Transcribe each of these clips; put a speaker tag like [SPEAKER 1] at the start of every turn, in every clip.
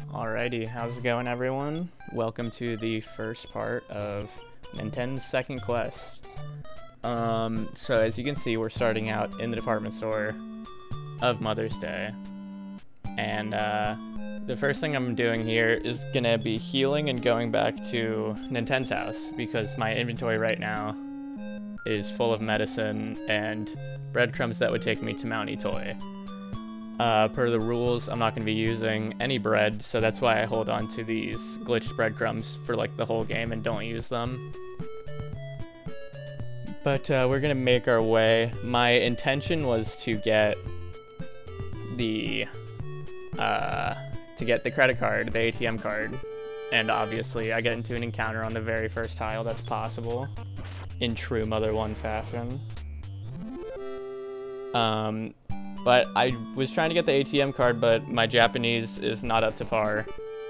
[SPEAKER 1] Alrighty, how's it going, everyone? Welcome to the first part of Nintendo's second quest. So as you can see, we're starting out in the department store of Mother's Day. And the first thing I'm doing here is gonna be healing and going back to Nintendo's house because my inventory right now is full of medicine and breadcrumbs that would take me to Mount Itoy. Per the rules, I'm not going to be using any bread, so that's why I hold on to these glitched breadcrumbs for like the whole game and don't use them. But we're going to make our way. My intention was to get the credit card, the ATM card, and obviously I get into an encounter on the very first tile that's possible, in true Mother 1 fashion. But I was trying to get the ATM card, but my Japanese is not up to par,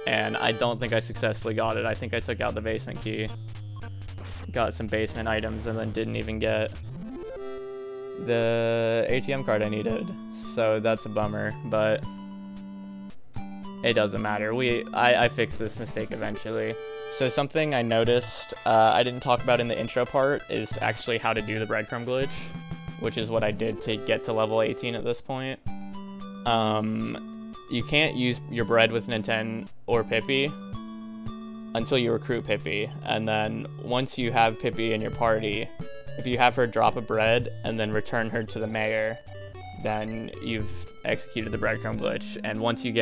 [SPEAKER 1] and I don't think I successfully got it. I think I took out the basement key, got some basement items, and then didn't even get the ATM card I needed. So that's a bummer, but it doesn't matter. I fixed this mistake eventually. So something I noticed I didn't talk about in the intro part is actually how to do the breadcrumb glitch, which is what I did to get to level 18 at this point. You can't use your bread with Nintendo or Pippi until you recruit Pippi, and then once you have Pippi in your party, if you have her drop a bread and then return her to the mayor, then you've executed the breadcrumb glitch. And once you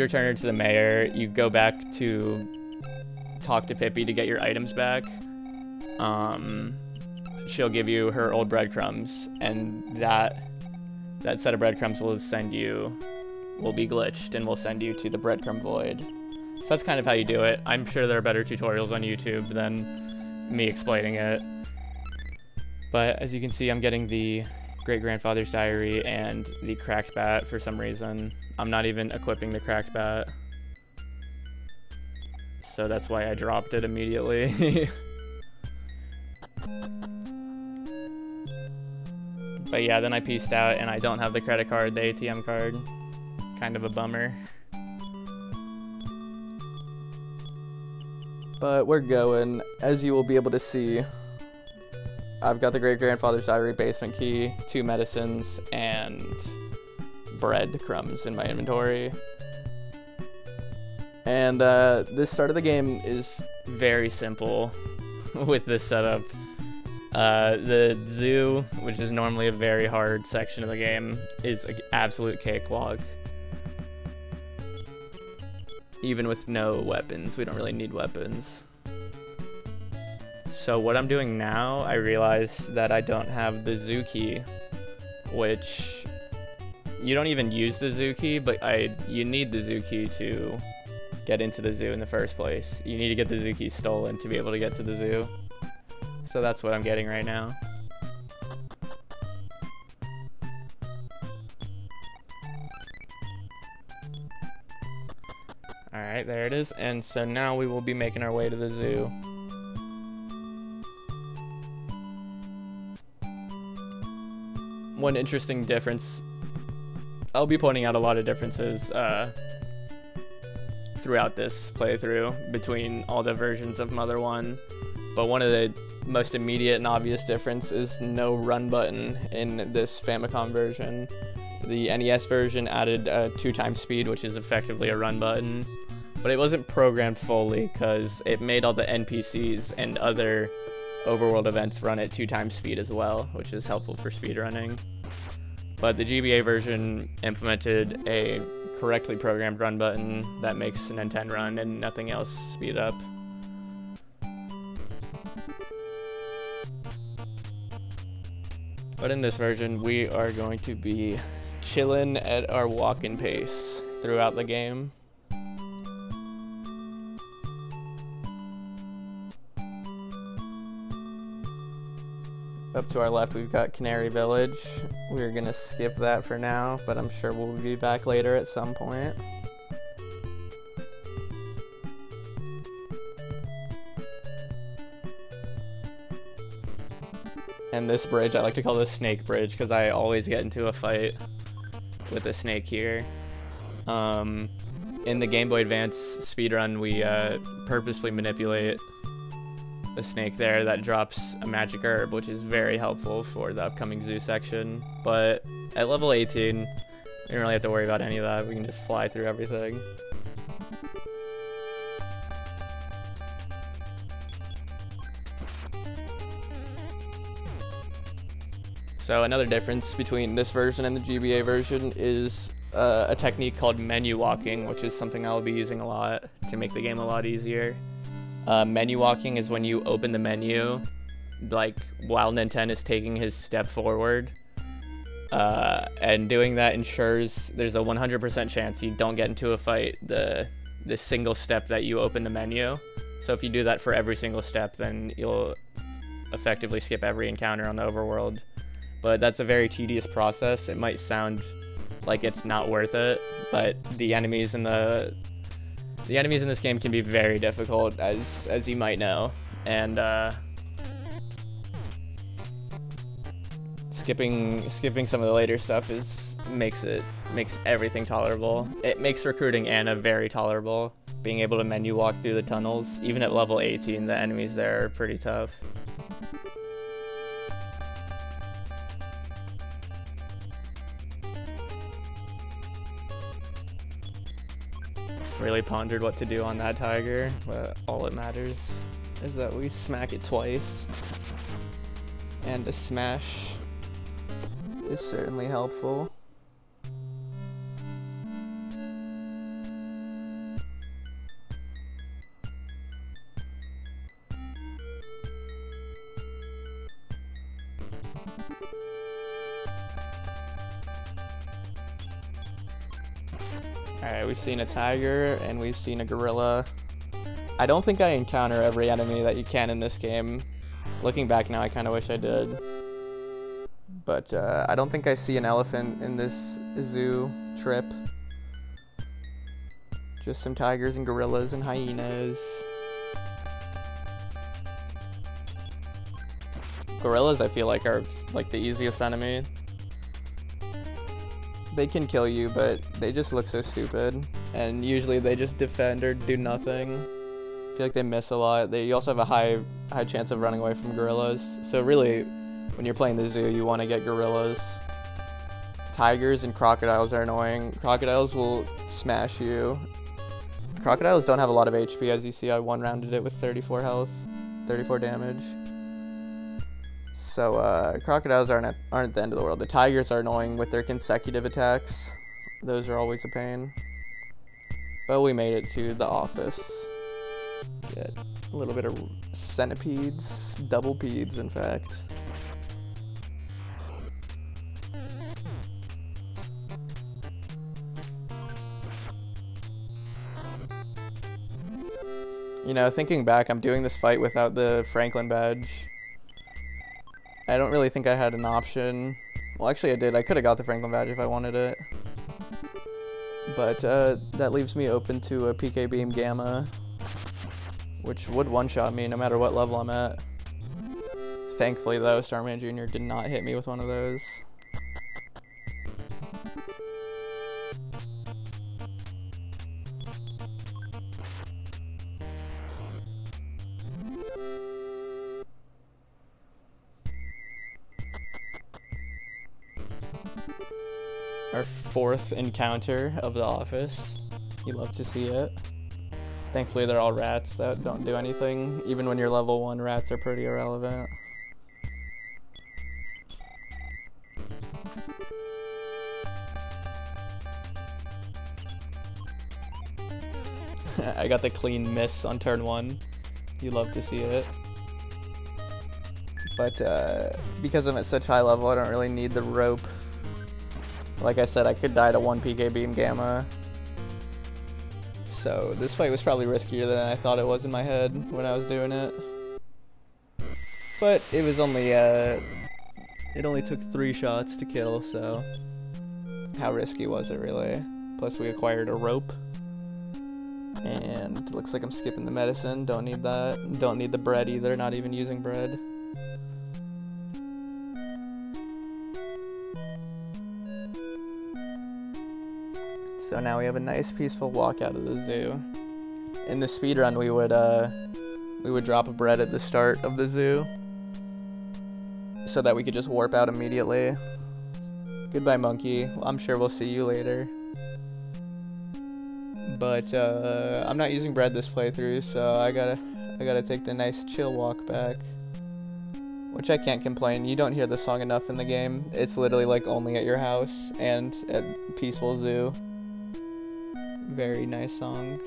[SPEAKER 1] return her to the mayor, you go back to talk to Pippi to get your items back. She'll give you her old breadcrumbs, and that set of breadcrumbs will be glitched and will send you to the breadcrumb void. So that's kind of how you do it. I'm sure there are better tutorials on YouTube than me explaining it. But as you can see, I'm getting the Great-Grandfather's Diary and the cracked bat for some reason. I'm not even equipping the cracked bat, so that's why I dropped it immediately. But yeah, then I pieced out and I don't have the credit card, the ATM card. Kind of a bummer. But we're going. As you will be able to see, I've got the Great-Grandfather's Diary basement key, 2 medicines, and breadcrumbs in my inventory. And this start of the game is very simple with this setup. The zoo, which is normally a very hard section of the game, is an absolute cakewalk. Even with no weapons, we don't really need weapons. So what I'm doing now, I realized that I don't have the zoo key, which you don't even use the zoo key, but you need the zoo key to get into the zoo in the first place. You need to get the zoo key stolen to be able to get to the zoo. So that's what I'm getting right now. Alright, there it is. And so now we will be making our way to the zoo. One interesting difference, I'll be pointing out a lot of differences throughout this playthrough between all the versions of Mother 1, but one of the most immediate and obvious difference is no run button in this Famicom version. The NES version added 2x speed, which is effectively a run button, but it wasn't programmed fully because it made all the NPCs and other overworld events run at 2x speed as well, which is helpful for speedrunning. But the GBA version implemented a correctly programmed run button that makes Nintendo run and nothing else speed up. But in this version, we are going to be chillin' at our walking pace throughout the game. Up to our left, we've got Canary Village. We're gonna skip that for now, but I'm sure we'll be back later at some point. And this bridge, I like to call this Snake Bridge because I always get into a fight with a snake here. in the Game Boy Advance speedrun, we purposely manipulate the snake there that drops a magic herb, which is very helpful for the upcoming zoo section. But at level 18, we don't really have to worry about any of that. We can just fly through everything. So another difference between this version and the GBA version is a technique called menu walking, which is something I'll be using a lot to make the game a lot easier. Menu walking is when you open the menu, like while Ninten is taking his step forward, and doing that ensures there's a 100% chance you don't get into a fight the single step that you open the menu. So if you do that for every single step, then you'll effectively skip every encounter on the overworld. But that's a very tedious process. It might sound like it's not worth it, but the enemies in this game can be very difficult, as you might know, and skipping some of the later stuff makes everything tolerable. It makes recruiting Anna very tolerable. Being able to menu walk through the tunnels, even at level 18, the enemies there are pretty tough. Really pondered what to do on that tiger, but all that matters is that we smack it twice. And a smash is certainly helpful. Alright, we've seen a tiger and we've seen a gorilla. I don't think I encounter every enemy that you can in this game. Looking back now, I kind of wish I did. But I don't think I see an elephant in this zoo trip. Just some tigers and gorillas and hyenas. Gorillas, I feel like, are like the easiest enemy. They can kill you, but they just look so stupid, and usually they just defend or do nothing. I feel like they miss a lot. You also have a high chance of running away from gorillas. So really, when you're playing the zoo, you want to get gorillas. Tigers and crocodiles are annoying. Crocodiles will smash you. Crocodiles don't have a lot of HP, as you see. I one-rounded it with 34 health, 34 damage. So crocodiles aren't the end of the world. The tigers are annoying with their consecutive attacks. Those are always a pain. But we made it to the office. Get a little bit of centipedes, double peds in fact. You know, thinking back, I'm doing this fight without the Franklin badge. I don't really think I had an option. Well, actually I did. I could have got the Franklin badge if I wanted it. But that leaves me open to a PK Beam Gamma, which would one-shot me no matter what level I'm at. Thankfully though, Starman Jr. did not hit me with one of those. Our fourth encounter of the office. You love to see it. Thankfully they're all rats that don't do anything. Even when you're level 1, rats are pretty irrelevant. I got the clean miss on turn 1. You love to see it. But because I'm at such high level, I don't really need the rope. Like I said, I could die to 1 PK Beam Gamma. So this fight was probably riskier than I thought it was in my head when I was doing it. But it was only, it only took 3 shots to kill, so how risky was it really? Plus we acquired a rope. And looks like I'm skipping the medicine, don't need that. Don't need the bread either, not even using bread. So now we have a nice peaceful walk out of the zoo. In the speedrun, we would drop a bread at the start of the zoo so that we could just warp out immediately. Goodbye, monkey. I'm sure we'll see you later. But I'm not using bread this playthrough, so I gotta take the nice chill walk back. Which I can't complain. You don't hear the song enough in the game. It's literally like only at your house and at Peaceful Zoo. Very nice song.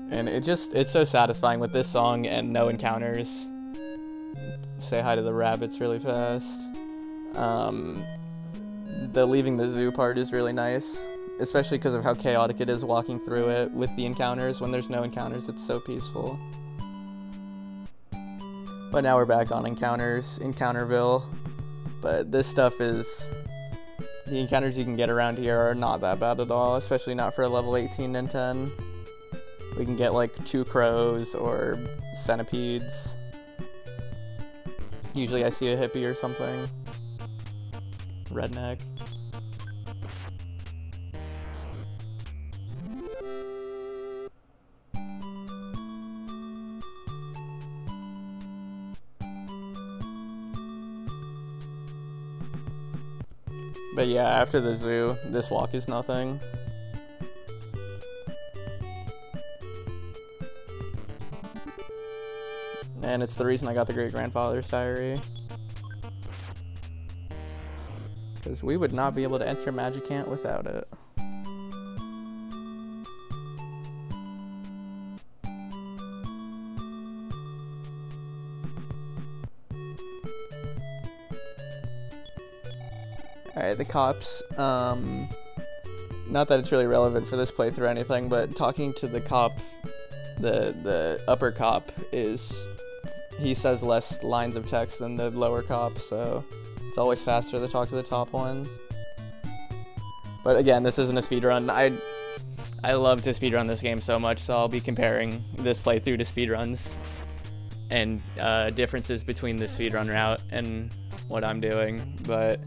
[SPEAKER 1] And it's so satisfying with this song and no encounters. Say hi to the rabbits really fast. The leaving the zoo part is really nice, especially because of how chaotic it is walking through it with the encounters. When there's no encounters, it's so peaceful. But now we're back on encounters, Encounterville. But this stuff is... The encounters you can get around here are not that bad at all, especially not for a level 18 Ninten. We can get like 2 crows or centipedes. Usually I see a hippie or something. Redneck. But yeah, after the zoo, this walk is nothing. And it's the reason I got the Great-Grandfather's Diary. Because we would not be able to enter Magicant without it. Alright, the cops, not that it's really relevant for this playthrough or anything, but talking to the cop, the upper cop he says less lines of text than the lower cop, so it's always faster to talk to the top one. But again, this isn't a speedrun. I love to speedrun this game so much, so I'll be comparing this playthrough to speedruns and differences between the speedrun route and what I'm doing, but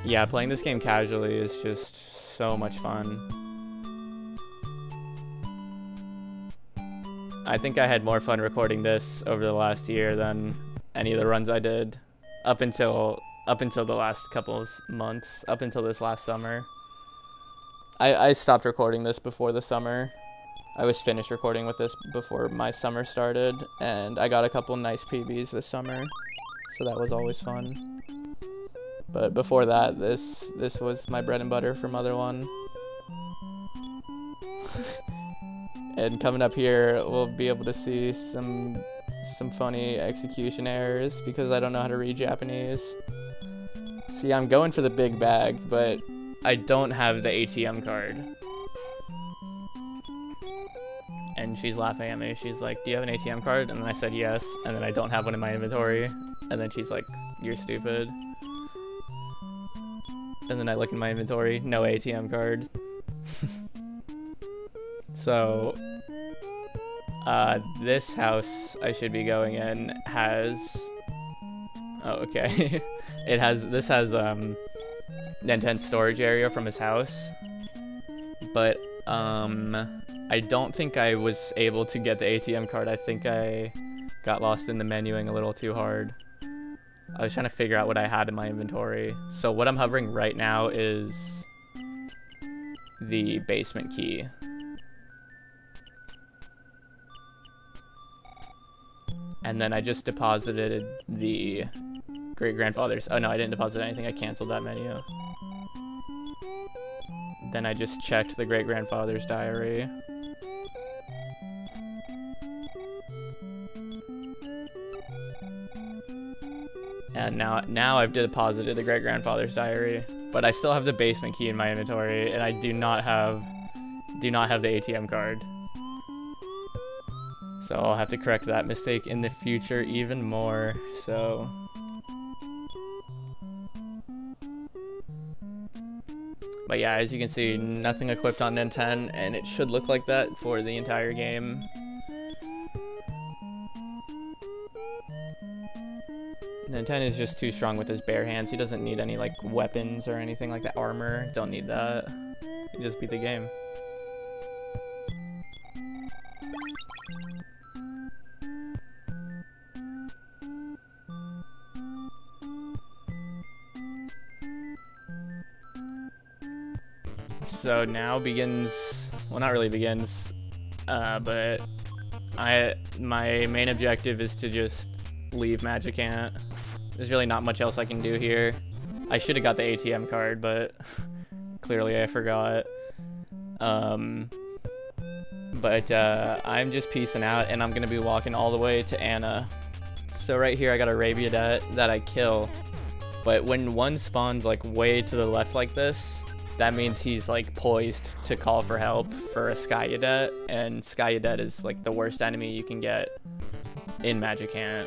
[SPEAKER 1] yeah, playing this game casually is just so much fun. I think I had more fun recording this over the last year than any of the runs I did up until the last couple of months, up until this last summer. I stopped recording this before the summer. I was finished recording with this before my summer started, and I got a couple nice PBs this summer, so that was always fun. But before that, this was my bread and butter for Mother 1. And coming up here, we'll be able to see some funny execution errors because I don't know how to read Japanese. See, I'm going for the big bag, but I don't have the ATM card. And she's laughing at me. She's like, "Do you have an ATM card?" And then I said yes, and then I don't have one in my inventory. And then she's like, "You're stupid." And then I look in my inventory, no ATM card. So, this house I should be going in has... Oh, okay. This has, Ninten's storage area from his house. But, I don't think I was able to get the ATM card. I think I got lost in the menuing a little too hard. I was trying to figure out what I had in my inventory. So what I'm hovering right now is the basement key. And then I just deposited the Great-Grandfather's... Oh no, I didn't deposit anything. I canceled that menu. Then I just checked the Great-Grandfather's Diary. And now I've deposited the Great-Grandfather's Diary, but I still have the basement key in my inventory, and I do not have the ATM card. So I'll have to correct that mistake in the future even more, so... But yeah, as you can see, nothing equipped on Ninten, and it should look like that for the entire game. Ninten is just too strong with his bare hands. He doesn't need any like weapons or anything like that. Armor, don't need that. He just beat the game. So now begins, well, not really begins, but my main objective is to just leave Magicant. There's really not much else I can do here. I should have got the ATM card, but clearly I forgot. I'm just peacing out, and I'm gonna be walking all the way to Anna. So right here I got a Rabiadet that I kill, but when one spawns like way to the left like this, that means he's like poised to call for help for a Skyadet, and Skyadet is like the worst enemy you can get in Magicant.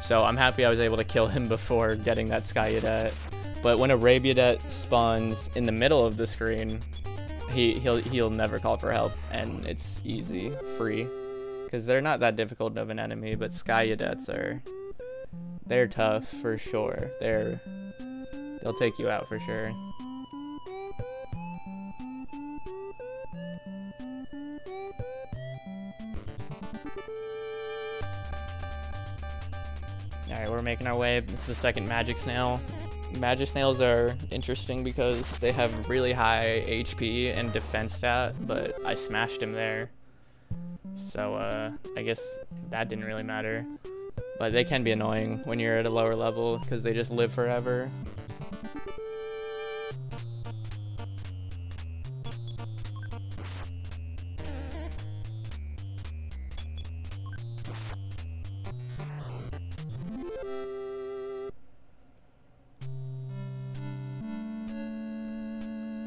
[SPEAKER 1] So I'm happy I was able to kill him before getting that Skyadet. But when a Rabiadet spawns in the middle of the screen, he'll never call for help, and it's easy, free, because they're not that difficult of an enemy. But Skyadets they're tough for sure. They'll take you out for sure. Alright, we're making our way. This is the second Magic Snail. Magic Snails are interesting because they have really high HP and defense stat, but I smashed him there. So, I guess that didn't really matter. But they can be annoying when you're at a lower level because they just live forever.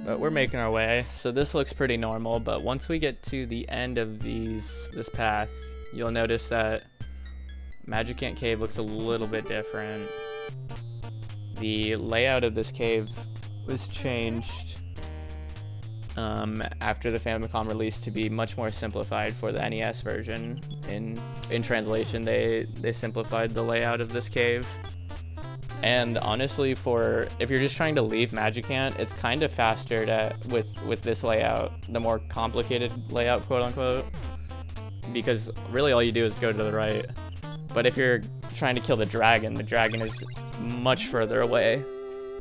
[SPEAKER 1] But we're making our way, so this looks pretty normal, but once we get to the end of this path, you'll notice that Magicant Cave looks a little bit different. The layout of this cave was changed after the Famicom release to be much more simplified for the NES version. In translation, they simplified the layout of this cave. And honestly, if you're just trying to leave Magicant, it's kind of faster with this layout, the more complicated layout, quote unquote, because really all you do is go to the right. But if you're trying to kill the dragon is much further away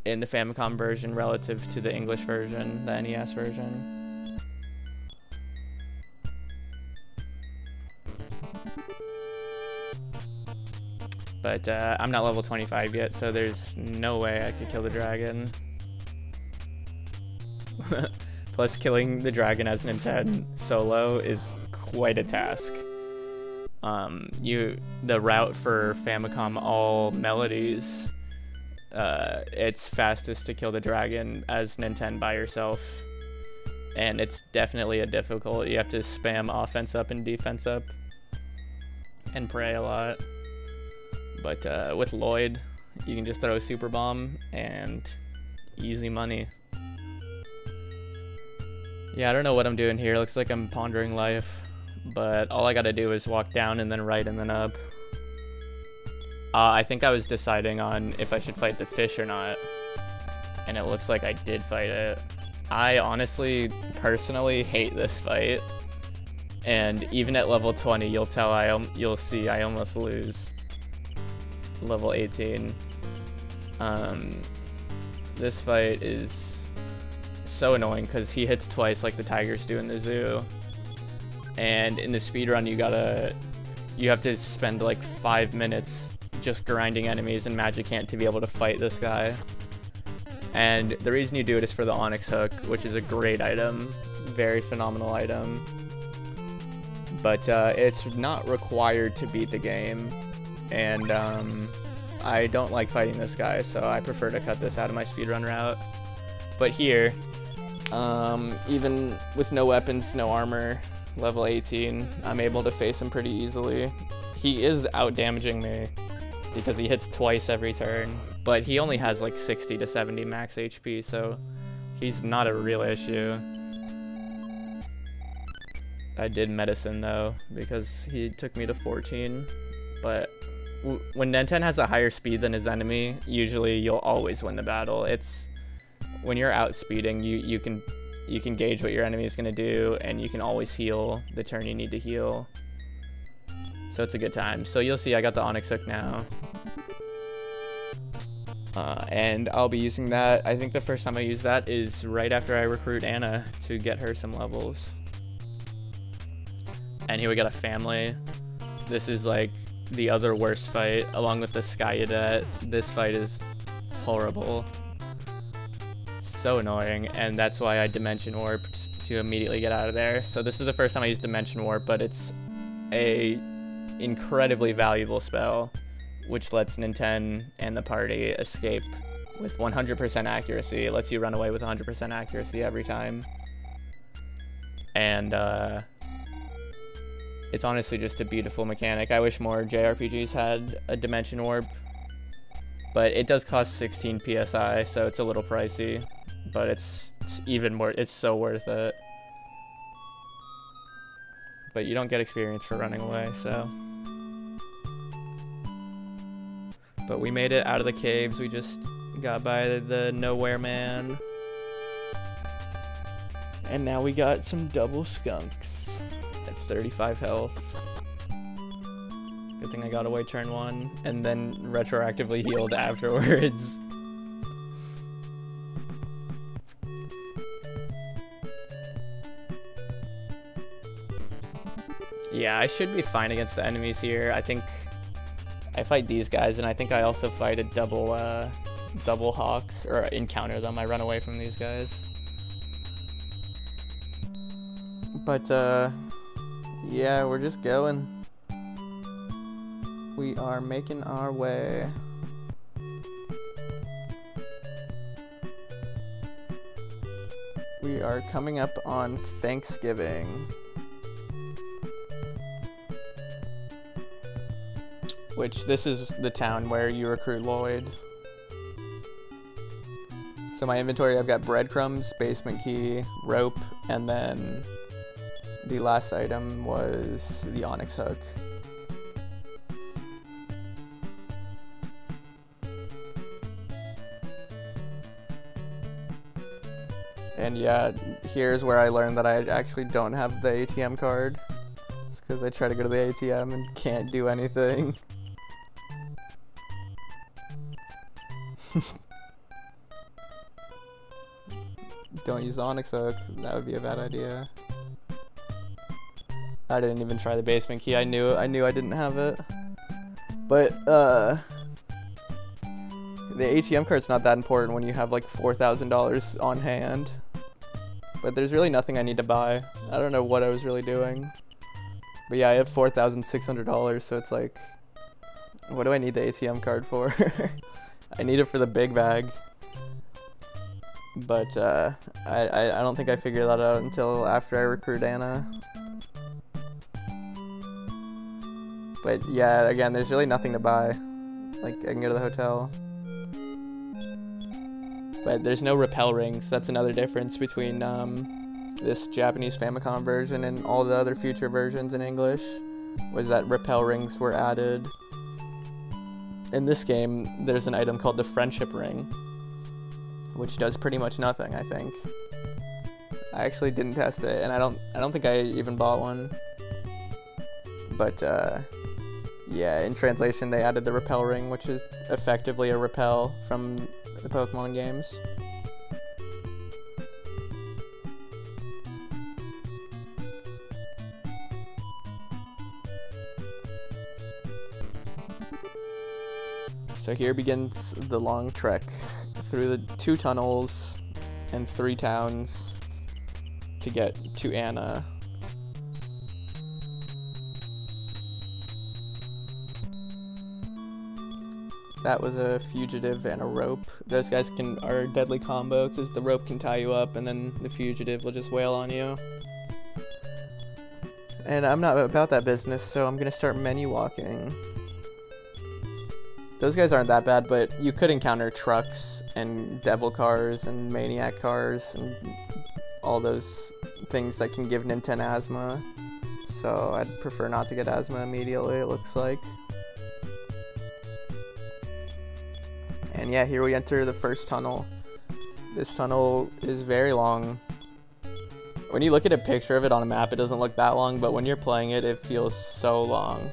[SPEAKER 1] in the Famicom version relative to the English version, the NES version. But I'm not level 25 yet, so there's no way I could kill the dragon. Plus, killing the dragon as Ninten solo is quite a task. The route for Famicom all melodies, it's fastest to kill the dragon as Ninten by yourself. And it's definitely a difficult. You have to spam offense up and defense up and pray a lot. But with Lloyd, you can just throw a super bomb and easy money. Yeah, I don't know what I'm doing here. Looks like I'm pondering life, but all I gotta do is walk down and then right and then up. I think I was deciding on if I should fight the fish or not, and it looks like I did fight it. I honestly, personally hate this fight, and even at level 20, you'll see I almost lose. Level 18. This fight is so annoying because he hits twice like the tigers do in the zoo, and in the speedrun you have to spend like 5 minutes just grinding enemies in Magicant to be able to fight this guy. And the reason you do it is for the Onyx Hook, which is a great item, very phenomenal item, but it's not required to beat the game. And I don't like fighting this guy, so I prefer to cut this out of my speedrun route. But here, even with no weapons, no armor, level 18, I'm able to face him pretty easily. He is out-damaging me because he hits twice every turn, but he only has like 60 to 70 max HP, so He's not a real issue. I did medicine though, because he took me to 14, but when Nenten has a higher speed than his enemy, usually you'll always win the battle. It's when you're outspeeding, you can gauge what your enemy is gonna do, and you can always heal the turn you need to heal. So it's a good time. So you'll see I got the Onyx Hook now. And I'll be using that. I think the first time I use that is right after I recruit Anna to get her some levels. And here we got a family. This is like the other worst fight, along with the Skyudet. This fight is horrible. So annoying, and that's why I Dimension Warped to immediately get out of there. So this is the first time I used Dimension Warp, but it's a incredibly valuable spell, which lets Nenten and the party escape with 100% accuracy. It lets you run away with 100% accuracy every time. And it's honestly just a beautiful mechanic. I wish more JRPGs had a Dimension Warp, but it does cost 16 PSI, so it's a little pricey, but it's even more, it's so worth it. But you don't get experience for running away, so. But we made it out of the caves. We just got by the Nowhere Man. And now we got some double skunks at 35 health. Good thing I got away turn 1 and then retroactively healed afterwards. Yeah, I should be fine against the enemies here. I think I fight these guys, and I think I also fight a double hawk, or encounter them. I run away from these guys. But, yeah, we're just going. We are making our way. We are coming up on Thanksgiving. Which, this is the town where you recruit Lloyd. So my inventory, I've got breadcrumbs, basement key, rope, and then the last item was the Onyx Hook. And yeah, here's where I learned that I actually don't have the ATM card. It's because I try to go to the ATM and can't do anything. Don't use the Onyx Hook, that would be a bad idea. I didn't even try the basement key. I knew I didn't have it. But the ATM card's not that important when you have like $4,000 on hand. But there's really nothing I need to buy. I don't know what I was really doing. But yeah, I have $4,600, so it's like, what do I need the ATM card for? I need it for the big bag. But I don't think I figured that out until after I recruit Anna. But yeah, again, there's really nothing to buy. Like, I can go to the hotel. But there's no repel rings. That's another difference between this Japanese Famicom version and all the other future versions in English, was that repel rings were added. In this game, there's an item called the Friendship Ring, which does pretty much nothing, I think. I actually didn't test it, and I don't think I even bought one. But yeah, in translation they added the repel ring, which is effectively a repel from the Pokemon games. So here begins the long trek through the 2 tunnels and 3 towns to get to Anna. That was a fugitive and a rope. Those guys are a deadly combo because the rope can tie you up and then the fugitive will just wail on you. And I'm not about that business, so I'm gonna start menu walking. Those guys aren't that bad, but you could encounter trucks and devil cars and maniac cars and all those things that can give Ninten asthma. So I'd prefer not to get asthma immediately, it looks like. And yeah, here we enter the first tunnel. This tunnel is very long. When you look at a picture of it on a map, it doesn't look that long, but when you're playing it, it feels so long.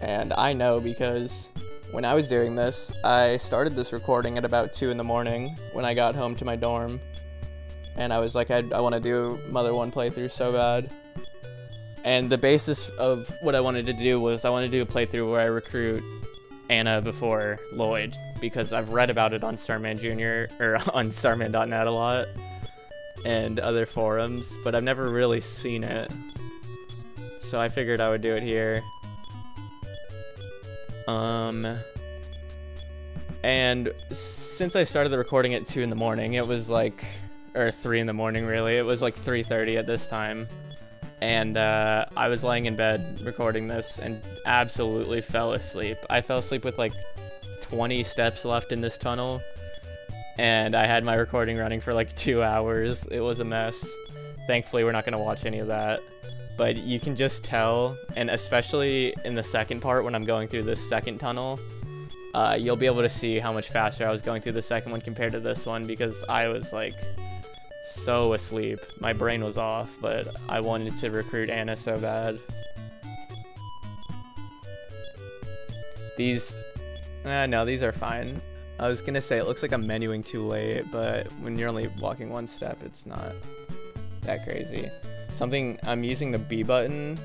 [SPEAKER 1] And I know because when I was doing this, I started this recording at about 2 in the morning when I got home to my dorm. And I was like, I want to do Mother 1 playthrough so bad. And the basis of what I wanted to do was I wanted to do a playthrough where I recruit Anna before Lloyd, because I've read about it on Starman Jr. or on Starman.net a lot and other forums, but I've never really seen it. So I figured I would do it here. And since I started the recording at 2 in the morning, it was like, or 3 in the morning really, it was like 3:30 at this time. And I was laying in bed recording this and absolutely fell asleep. I fell asleep with like 20 steps left in this tunnel, and I had my recording running for like 2 hours. It was a mess. Thankfully, we're not going to watch any of that. But you can just tell, and especially in the second part when I'm going through this second tunnel, you'll be able to see how much faster I was going through the second one compared to this one, because I was like so asleep. My brain was off, but I wanted to recruit Anna so bad. These, no, these are fine. I was gonna say it looks like I'm menuing too late, but when you're only walking 1 step, it's not that crazy. I'm using the B button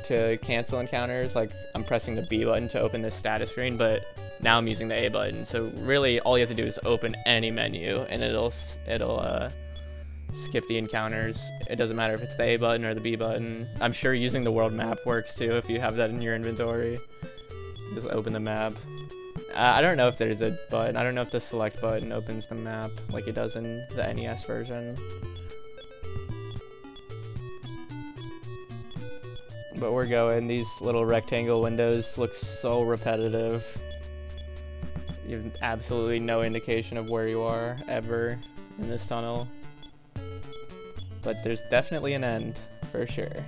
[SPEAKER 1] to cancel encounters. Like, I'm pressing the B button to open the status screen, but now I'm using the A button. So really, all you have to do is open any menu, and it'll skip the encounters. It doesn't matter if it's the A button or the B button. I'm sure using the world map works too if you have that in your inventory. Just open the map. I don't know if there's a button. I don't know if the select button opens the map like it does in the NES version. But we're going. These little rectangle windows look so repetitive. You have absolutely no indication of where you are ever in this tunnel. But there's definitely an end, for sure.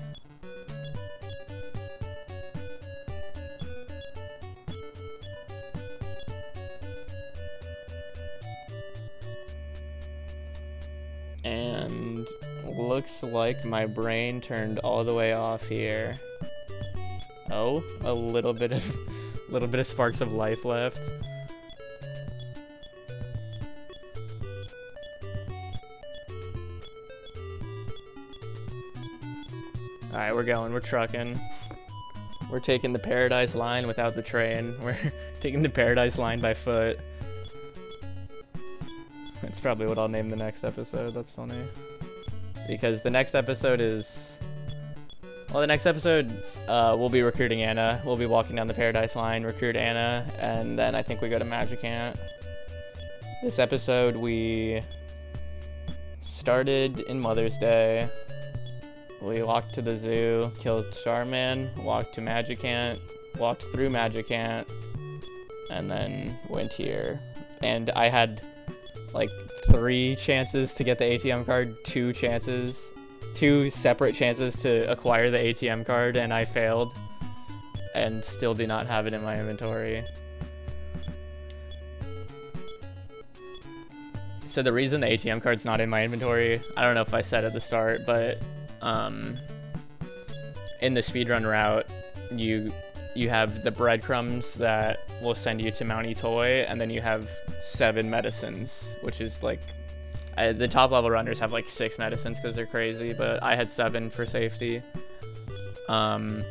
[SPEAKER 1] And looks like my brain turned all the way off here. Oh, a little bit of sparks of life left. Alright, we're going, we're trucking. We're taking the Paradise line without the train. We're taking the Paradise line by foot. That's probably what I'll name the next episode. That's funny. Because the next episode is... Well, the next episode, we'll be recruiting Anna. We'll be walking down the Paradise line, recruit Anna, and then I think we go to Magicant. This episode, we started in Mother's Day. We walked to the zoo, killed Starman, walked to Magicant, walked through Magicant, and then went here. And I had like 3 chances to get the ATM card, 2 separate chances to acquire the ATM card, and I failed and still do not have it in my inventory. So the reason the ATM card's not in my inventory, I don't know if I said at the start, but in the speedrun route, you have the breadcrumbs that will send you to Mount Etoy, and then you have 7 medicines, which is like, the top level runners have like 6 medicines because they're crazy, but I had 7 for safety. And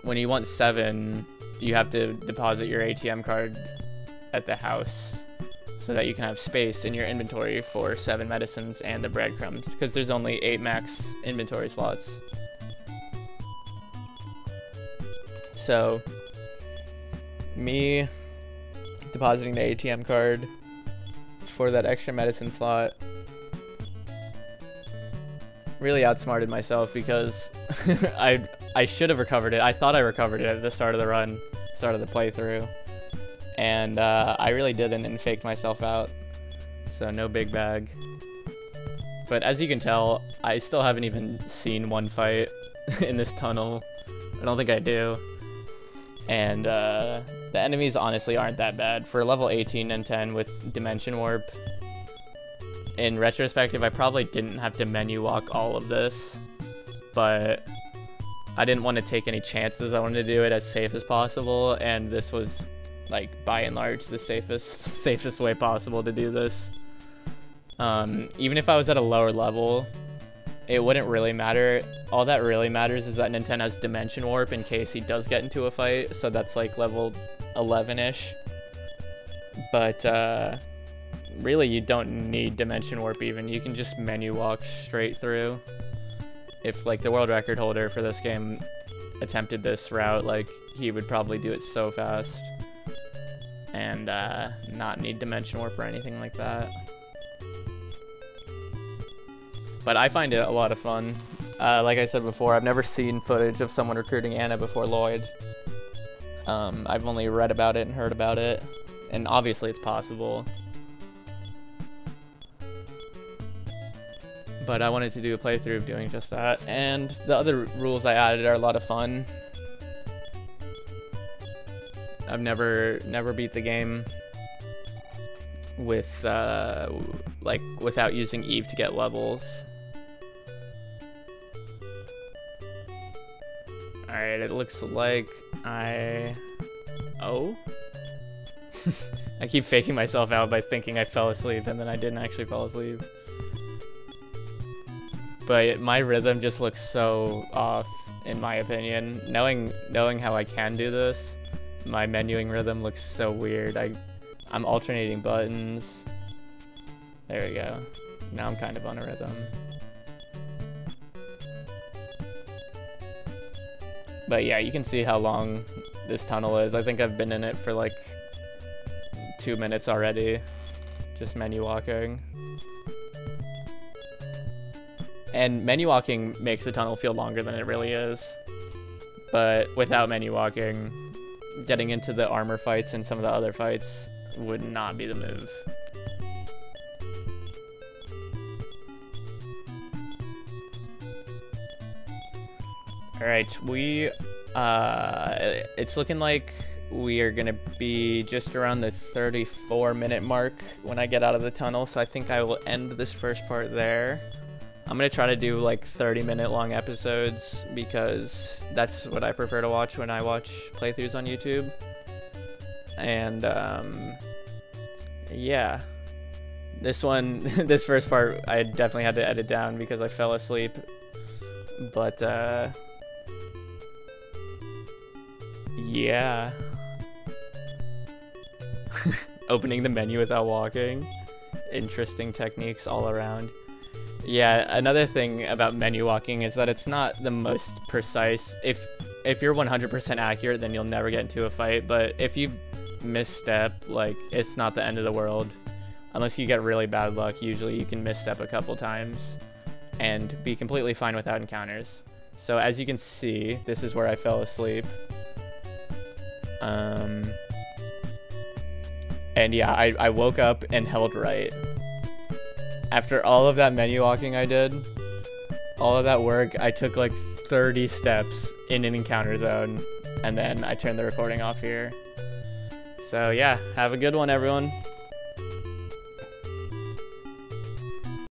[SPEAKER 1] when you want 7, you have to deposit your ATM card at the house so that you can have space in your inventory for 7 medicines and the breadcrumbs, because there's only 8 max inventory slots. So, me depositing the ATM card for that extra medicine slot really outsmarted myself, because I should have recovered it. I thought I recovered it at the start of the run, start of the playthrough, and I really didn't and faked myself out, so no big bag. But as you can tell, I still haven't even seen one fight in this tunnel. I don't think I do. And the enemies honestly aren't that bad. For level 18 and 10 with Dimension Warp, in retrospective, I probably didn't have to menu walk all of this, but I didn't want to take any chances. I wanted to do it as safe as possible, and this was, like, by and large, the safest way possible to do this. Even if I was at a lower level, it wouldn't really matter. All that really matters is that Ninten has Dimension Warp in case he does get into a fight, so that's like level 11-ish. But really, you don't need Dimension Warp even. You can just menu walk straight through. If like the world record holder for this game attempted this route, like, he would probably do it so fast and not need Dimension Warp or anything like that. But I find it a lot of fun. Like I said before, I've never seen footage of someone recruiting Anna before Lloyd. I've only read about it and heard about it, and obviously it's possible. But I wanted to do a playthrough of doing just that, and the other rules I added are a lot of fun. I've never beat the game with like without using Eve to get levels. Alright, it looks like I keep faking myself out by thinking I fell asleep, and then I didn't actually fall asleep. But my rhythm just looks so off, in my opinion. Knowing how I can do this, my menuing rhythm looks so weird. I'm alternating buttons. There we go. Now I'm kind of on a rhythm. But yeah, you can see how long this tunnel is. I think I've been in it for like 2 minutes already, just menu walking. And menu walking makes the tunnel feel longer than it really is. But without menu walking, getting into the armor fights and some of the other fights would not be the move. Alright, it's looking like we are gonna be just around the 34-minute mark when I get out of the tunnel, so I think I will end this first part there. I'm gonna try to do like 30-minute long episodes because that's what I prefer to watch when I watch playthroughs on YouTube. And yeah, this first part I definitely had to edit down because I fell asleep. But yeah. Opening the menu without walking. Interesting techniques all around. Yeah, another thing about menu walking is that it's not the most precise. If you're 100% accurate, then you'll never get into a fight, but if you misstep, like, it's not the end of the world. Unless you get really bad luck, usually you can misstep a couple times and be completely fine without encounters. So as you can see, this is where I fell asleep. And yeah, I woke up and held right. After all of that menu walking I did, all of that work, I took like 30 steps in an encounter zone, and then I turned the recording off here. So yeah, have a good one, everyone.